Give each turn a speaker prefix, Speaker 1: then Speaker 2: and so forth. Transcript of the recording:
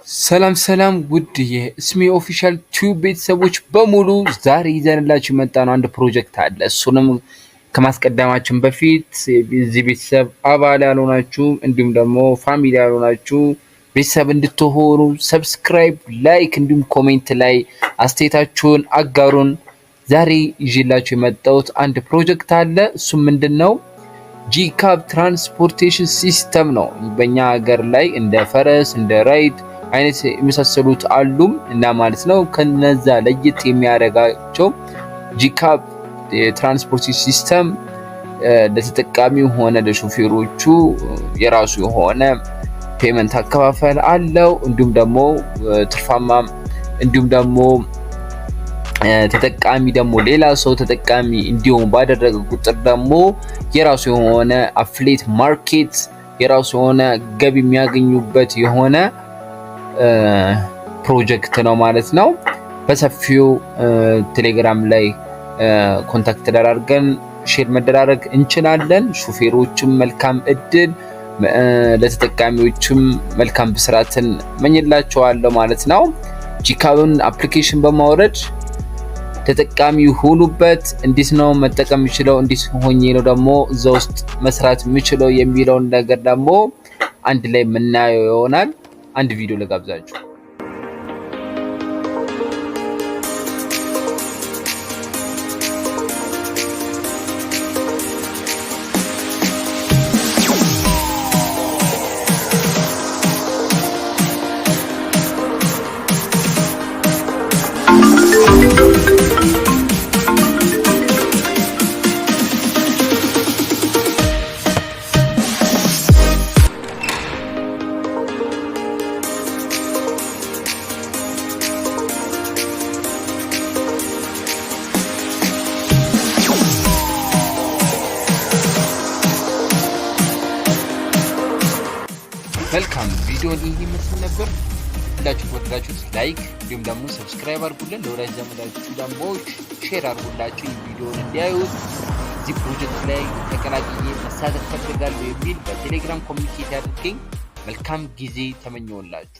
Speaker 1: ሰላም ውድ የእስሜ ኦፊሻል ቲዩብ ቤተሰቦች በሙሉ ዛሬ ይዘንላችሁ የመጣነው አንድ ፕሮጀክት አለ። እሱንም ከማስቀደማችን በፊት እዚህ ቤተሰብ አባል ያልሆናችሁ እንዲሁም ደግሞ ፋሚሊ ያልሆናችሁ ቤተሰብ እንድትሆኑ ሰብስክራይብ፣ ላይክ እንዲሁም ኮሜንት ላይ አስተያየታችሁን አጋሩን። ዛሬ ይዤላችሁ የመጣሁት አንድ ፕሮጀክት አለ። እሱም ምንድነው? ጂካብ ትራንስፖርቴሽን ሲስተም ነው። በእኛ ሀገር ላይ እንደ ፈረስ እንደ ራይድ አይነት የመሳሰሉት አሉም እና ማለት ነው። ከነዛ ለየት የሚያደርጋቸው ጂካብ የትራንስፖርቴሽን ሲስተም ለተጠቃሚው ሆነ ለሾፌሮቹ የራሱ የሆነ ፔመንት አከፋፈል አለው። እንዲሁም ደግሞ ትርፋማ እንዲሁም ደግሞ ተጠቃሚ ደግሞ ሌላ ሰው ተጠቃሚ እንዲሆን ባደረገ ቁጥር ደግሞ የራሱ የሆነ አፍሌት ማርኬት የራሱ የሆነ ገቢ የሚያገኙበት የሆነ ፕሮጀክት ነው ማለት ነው። በሰፊው ቴሌግራም ላይ ኮንታክት ተደራርገን ሼር መደራረግ እንችላለን። ሹፌሮችም መልካም እድል ለተጠቃሚዎችም መልካም ብስራትን መኝላቸዋለሁ ማለት ነው። ጂካብን አፕሊኬሽን በማውረድ ተጠቃሚ ሁኑበት። እንዴት ነው መጠቀም የሚችለው? እንዴት ሆኜ ነው ደግሞ እዛ ውስጥ መስራት የሚችለው የሚለውን ነገር ደግሞ አንድ ላይ የምናየው ይሆናል። አንድ ቪዲዮ ለጋብዛችሁ። መልካም ቪዲዮን ይሄ ይመስል ነበር። ሁላችሁ ወዳችሁት ላይክ እንዲሁም ደግሞ ሰብስክራይብ አድርጉልን። ለወዳጅ ዘመዳችሁ ደግሞ ሼር አድርጉላችሁ ቪዲዮን እንዲያዩት። እዚህ ፕሮጀክት ላይ ተቀላቅዬ መሳተፍ ፈልጋለሁ የሚል በቴሌግራም ኮሚኒኬት አድርገኝ። መልካም ጊዜ ተመኘውላችሁ።